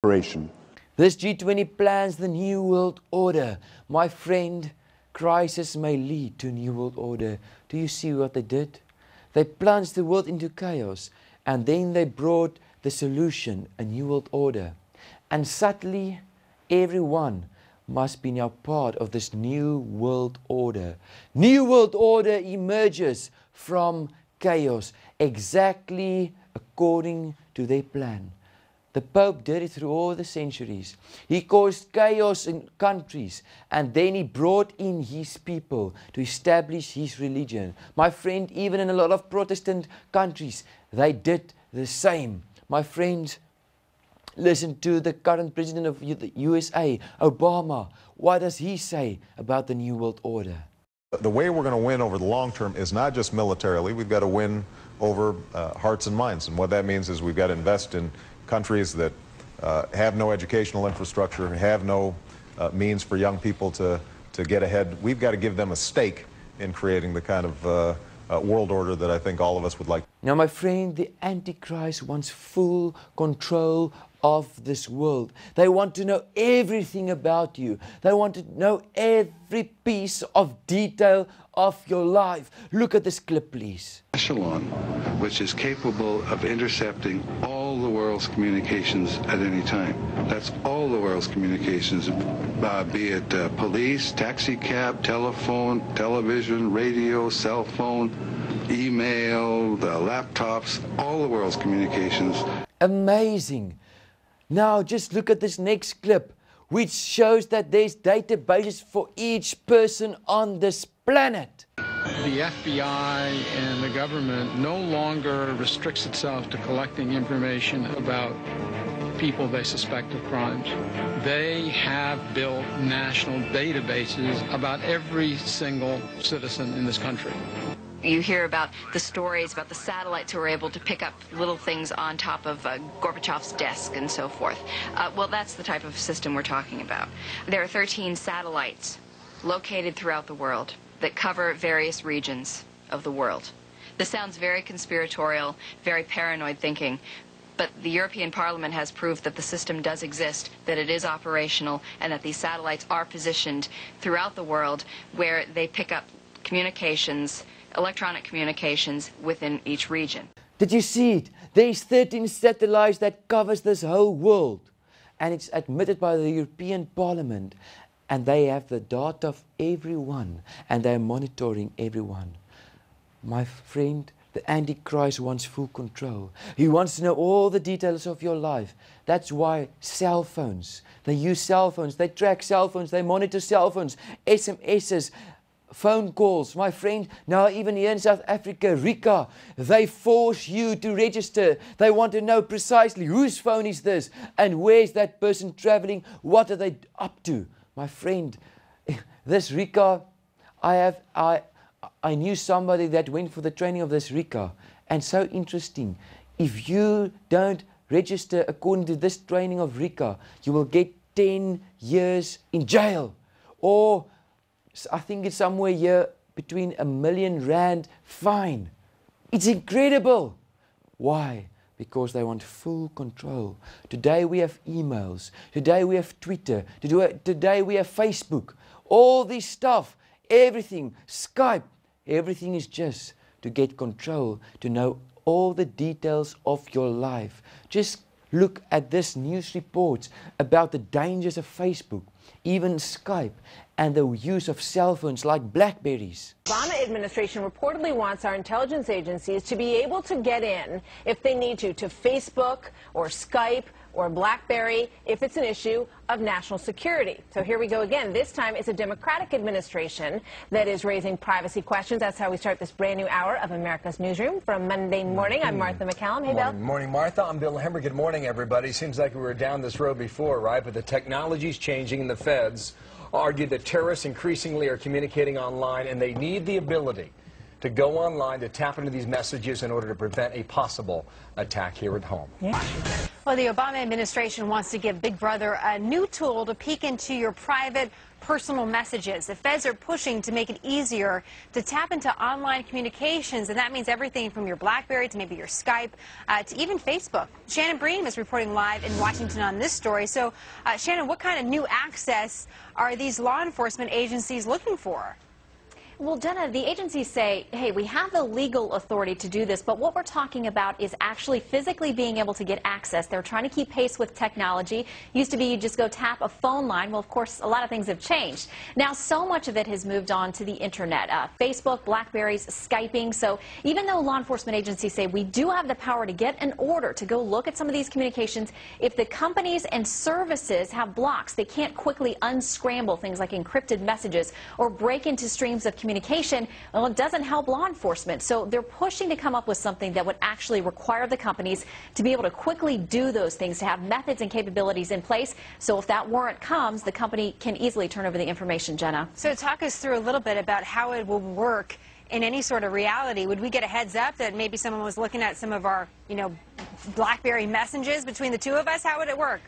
operation. This G20 plans the new world order. My friend, crisis may lead to a new world order. Do you see what they did? They plunged the world into chaos, and then they brought the solution, a new world order. And subtly, everyone must be now part of this new world order. New world order emerges from chaos, exactly according to their plan. The Pope did it through all the centuries. He caused chaos in countries, and then he brought in his people to establish his religion. My friend, even in a lot of Protestant countries, they did the same. My friend, listen to the current president of the USA, Obama. What does he say about the New World Order? The way we're going to win over the long term is not just militarily. We've got to win over hearts and minds. And what that means is we've got to invest in countries that have no educational infrastructure, have no means for young people to get ahead. We've got to give them a stake in creating the kind of world order that I think all of us would like. Now, my friend, the Antichrist wants full control of this world. They want to know everything about you. They want to know every piece of detail of your life. Look at this clip, please. Echelon, which is capable of intercepting all the world's communications at any time. That's all the world's communications, be it police, taxi cab, telephone, television, radio, cell phone, email, the laptops, all the world's communications. Amazing. Now just look at this next clip, which shows that there's databases for each person on this planet. The FBI and the government no longer restricts itself to collecting information about people they suspect of crimes. They have built national databases about every single citizen in this country. You hear about the stories about the satellites who were able to pick up little things on top of Gorbachev's desk and so forth. Well, that's the type of system we're talking about. There are 13 satellites located throughout the world that cover various regions of the world. This sounds very conspiratorial, very paranoid thinking, but the European Parliament has proved that the system does exist, that it is operational, and that these satellites are positioned throughout the world where they pick up communications, electronic communications within each region. Did you see it? There's 13 satellites that covers this whole world, and it's admitted by the European Parliament, and they have the data of everyone, and they're monitoring everyone. My friend, the Antichrist wants full control. He wants to know all the details of your life. That's why cell phones, they use cell phones, they track cell phones, they monitor cell phones, SMSs, phone calls. My friend, now even here in South Africa, RICA, they force you to register. They want to know precisely whose phone is this and where's that person traveling, what are they up to. My friend, this RICA, I knew somebody that went for the training of this RICA, and so interesting. If you don't register according to this training of RICA, you will get 10 years in jail, or I think it's somewhere here between R1 million fine. It's incredible. Why? Because they want full control. Today we have emails. Today we have Twitter. Today we have Facebook. All this stuff, everything, Skype, everything is just to get control, to know all the details of your life. Just look at this news reports about the dangers of Facebook, even Skype, and the use of cell phones like Blackberries. Obama administration reportedly wants our intelligence agencies to be able to get in, if they need to Facebook or Skype or BlackBerry, if it's an issue of national security. So here we go again. This time it's a Democratic administration that is raising privacy questions. That's how we start this brand new hour of America's Newsroom from Monday morning. I'm Martha McCallum. Hey, Bill. Morning, Martha. I'm Bill Hemmer. Good morning, everybody. Seems like we were down this road before, right? But the technology's changing, and the feds argue that terrorists increasingly are communicating online, and they need the ability to go online to tap into these messages in order to prevent a possible attack here at home. Yeah. Well, the Obama administration wants to give Big Brother a new tool to peek into your private, personal messages. The feds are pushing to make it easier to tap into online communications, and that means everything from your BlackBerry to maybe your Skype to even Facebook. Shannon Bream is reporting live in Washington on this story. So, Shannon, what kind of new access are these law enforcement agencies looking for? Well, Jenna, the agencies say, hey, we have the legal authority to do this, but what we're talking about is actually physically being able to get access. They're trying to keep pace with technology. Used to be you just go tap a phone line. Well, of course, a lot of things have changed. Now, so much of it has moved on to the Internet. Facebook, BlackBerries, Skyping. So even though law enforcement agencies say we do have the power to get an order to go look at some of these communications, if the companies and services have blocks, they can't quickly unscramble things like encrypted messages or break into streams of communication. Well, it doesn't help law enforcement. So they're pushing to come up with something that would actually require the companies to be able to quickly do those things, to have methods and capabilities in place. So if that warrant comes, the company can easily turn over the information, Jenna. So talk us through a little bit about how it will work in any sort of reality. Would we get a heads up that maybe someone was looking at some of our, BlackBerry messages between the two of us? How would it work?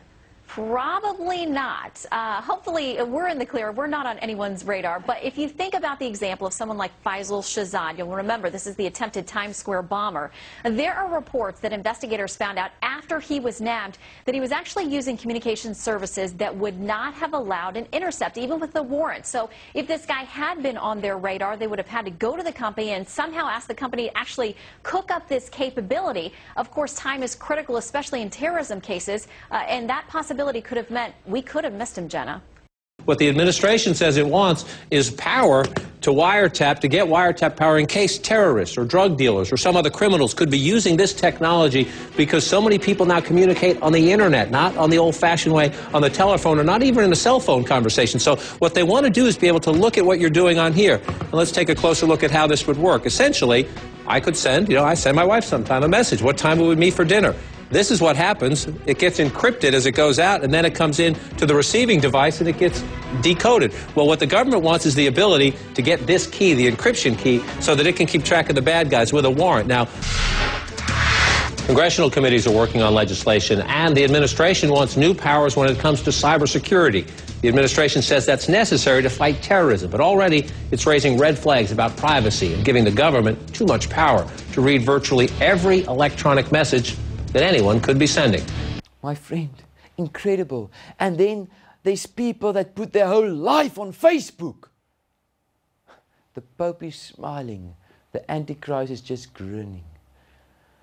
Probably not. Hopefully, we're in the clear. We're not on anyone's radar. But if you think about the example of someone like Faisal Shahzad, you'll remember this is the attempted Times Square bomber. There are reports that investigators found out after he was nabbed that he was actually using communication services that would not have allowed an intercept, even with the warrant. So if this guy had been on their radar, they would have had to go to the company and somehow ask the company to actually cook up this capability. Of course, time is critical, especially in terrorism cases, and that possibility could have meant we could have missed him, Jenna. What the administration says it wants is power to wiretap, to get wiretap power in case terrorists or drug dealers or some other criminals could be using this technology, because so many people now communicate on the Internet, not on the old-fashioned way on the telephone or not even in a cell phone conversation. So what they want to do is be able to look at what you're doing on here. And let's take a closer look at how this would work. Essentially, I could send, I send my wife sometime a message. What time would we meet for dinner? This is what happens. It gets encrypted as it goes out, and then it comes in to the receiving device, and it gets decoded. Well, what the government wants is the ability to get this key, the encryption key, so that it can keep track of the bad guys with a warrant. Now, congressional committees are working on legislation, and the administration wants new powers when it comes to cybersecurity. The administration says that's necessary to fight terrorism, but already it's raising red flags about privacy and giving the government too much power to read virtually every electronic message that anyone could be sending. My friend, incredible. And then there's people that put their whole life on Facebook. The Pope is smiling. The Antichrist is just grinning.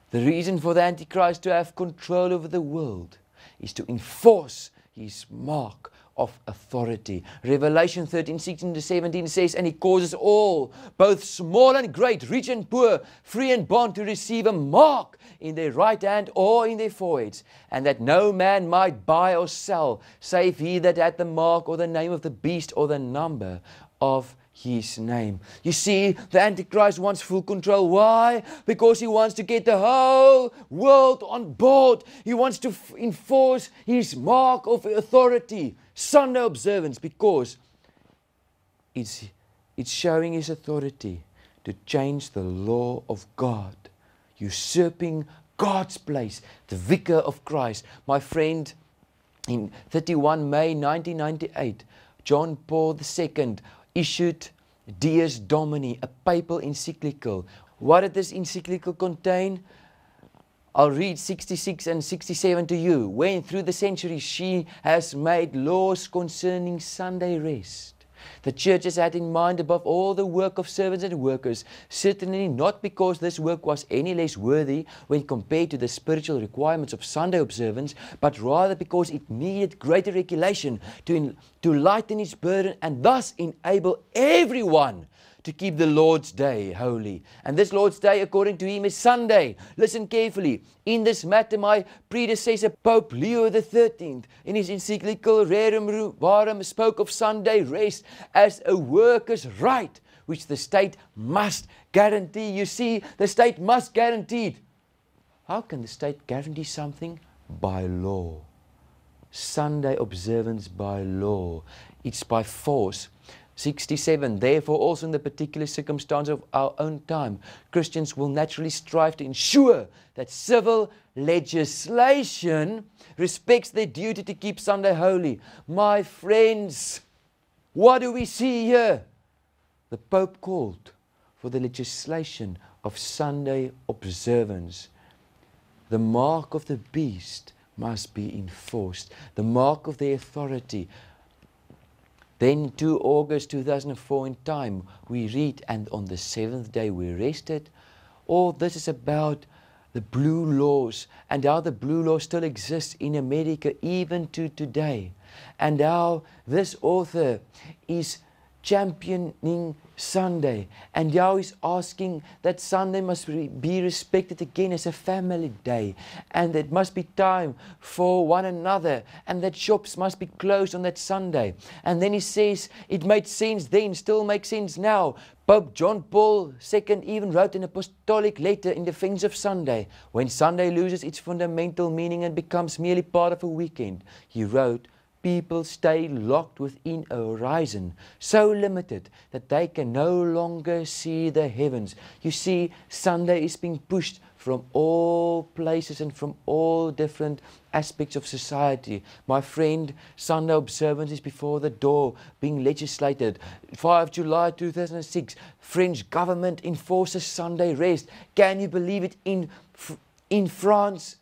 The reason for the Antichrist to have control over the world is to enforce his mark of authority. Revelation 13:16-17 says, and he causes all, both small and great, rich and poor, free and bond, to receive a mark in their right hand or in their foreheads, and that no man might buy or sell, save he that had the mark or the name of the beast or the number of his name. You see, the Antichrist wants full control. Why? Because he wants to get the whole world on board. He wants to enforce his mark of authority. Sunday observance, because it's showing his authority to change the law of God, usurping God's place, the vicar of Christ. My friend, in 31 May 1998, John Paul II issued Dies Domini, a papal encyclical. What did this encyclical contain? I'll read 66 and 67 to you. When through the centuries she has made laws concerning Sunday rest, the church has had in mind above all the work of servants and workers, certainly not because this work was any less worthy when compared to the spiritual requirements of Sunday observance, but rather because it needed greater regulation to lighten its burden and thus enable everyone to keep the Lord's Day holy. And this Lord's Day, according to him, is Sunday. Listen carefully. In this matter, my predecessor, Pope Leo XIII, in his encyclical Rerum Novarum, spoke of Sunday rest as a worker's right, which the state must guarantee. You see, the state must guarantee it. How can the state guarantee something? By law. Sunday observance by law. It's by force. 67. Therefore, also in the particular circumstance of our own time, Christians will naturally strive to ensure that civil legislation respects their duty to keep Sunday holy. My friends, what do we see here? The Pope called for the legislation of Sunday observance. The mark of the beast must be enforced. The mark of the authority. Then 2 August 2004 in Time, we read, and on the 7th day we rested. All this is about the blue laws and how the blue law still exists in America even to today. And how this author is championing Sunday, and how he's asking that Sunday must be respected again as a family day, and it must be time for one another, and that shops must be closed on that Sunday. And then he says it made sense then, still makes sense now. Pope John Paul II even wrote an apostolic letter in defense of Sunday. When Sunday loses its fundamental meaning and becomes merely part of a weekend, he wrote, people stay locked within a horizon so limited that they can no longer see the heavens. You see, Sunday is being pushed from all places and from all different aspects of society. My friend, Sunday observance is before the door, being legislated. 5 July 2006, French government enforces Sunday rest. Can you believe it? In France,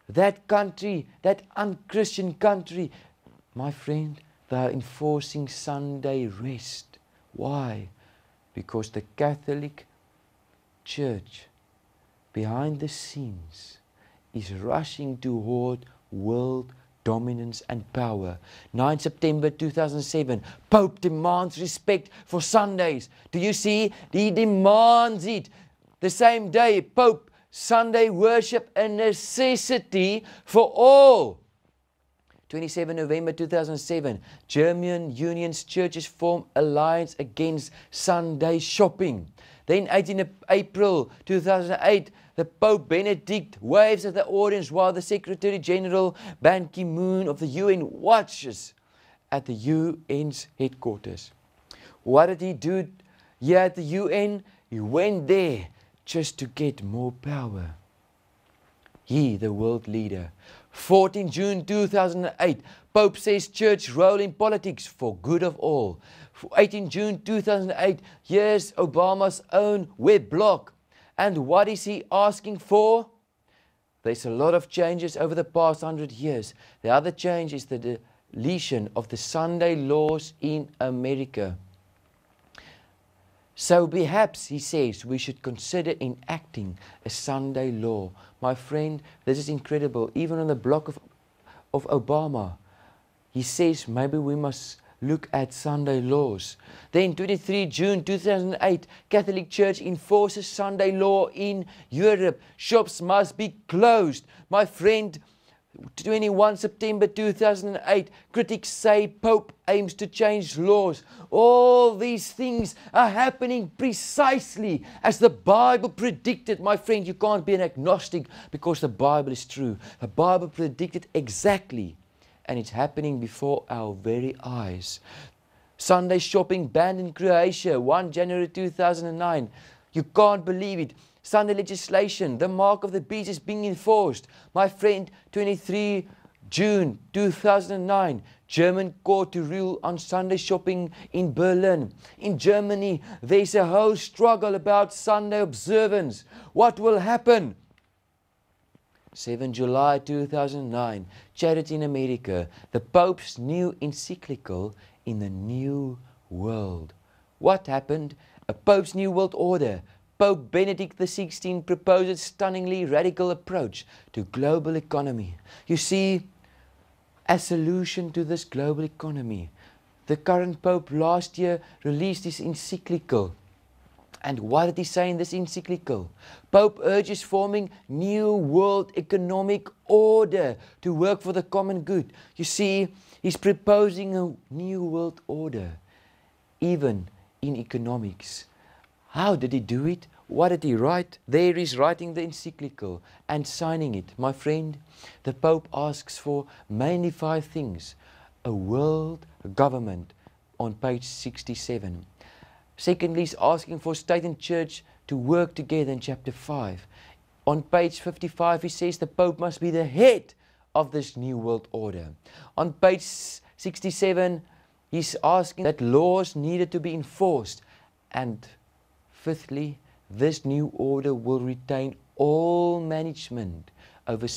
that country, that unchristian country, my friend, they are enforcing Sunday rest. Why? Because the Catholic Church, behind the scenes, is rushing toward world dominance and power. 9 September 2007, Pope demands respect for Sundays. Do you see? He demands it. The same day, Pope, Sunday worship a necessity for all. 27 November 2007, German Union's churches form alliance against Sunday shopping. Then 18 April 2008, the Pope Benedict waves at the audience while the Secretary General Ban Ki-moon of the UN watches at the UN's headquarters. What did he do here at the UN? He went there just to get more power. He, the world leader. 14 June 2008, Pope says church role in politics for good of all. 18 June 2008, here's Obama's own web blog. And what is he asking for? There's a lot of changes over the past 100 years. The other change is the deletion of the Sunday laws in America. So perhaps, he says, we should consider enacting a Sunday law. My friend, this is incredible. Even on the block of Obama, he says maybe we must look at Sunday laws. Then 23 June 2008, Catholic Church enforces Sunday law in Europe. Shops must be closed. My friend, 21 September 2008, critics say Pope aims to change laws. All these things are happening precisely as the Bible predicted. My friend, you can't be an agnostic because the Bible is true. The Bible predicted exactly, and it's happening before our very eyes. Sunday shopping banned in Croatia, 1 January 2009. You can't believe it. Sunday legislation, the mark of the beast is being enforced. My friend, 23 June 2009, German court to rule on Sunday shopping in Berlin. In Germany, there's a whole struggle about Sunday observance. What will happen? 7 July 2009, Charity in America, the Pope's new encyclical in the New World. What happened? A Pope's New World Order. Pope Benedict XVI proposed a stunningly radical approach to global economy. You see, as a solution to this global economy, the current Pope last year released his encyclical. And what did he say in this encyclical? Pope urges forming new world economic order to work for the common good. You see, he's proposing a new world order, even in economics. How did he do it? What did he write? There he's writing the encyclical and signing it. My friend, the Pope asks for mainly 5 things. A world government, on page 67. Secondly, he's asking for state and church to work together in chapter 5. On page 55, he says the Pope must be the head of this new world order. On page 67, he's asking that laws needed to be enforced. And fifthly, this new order will retain all management over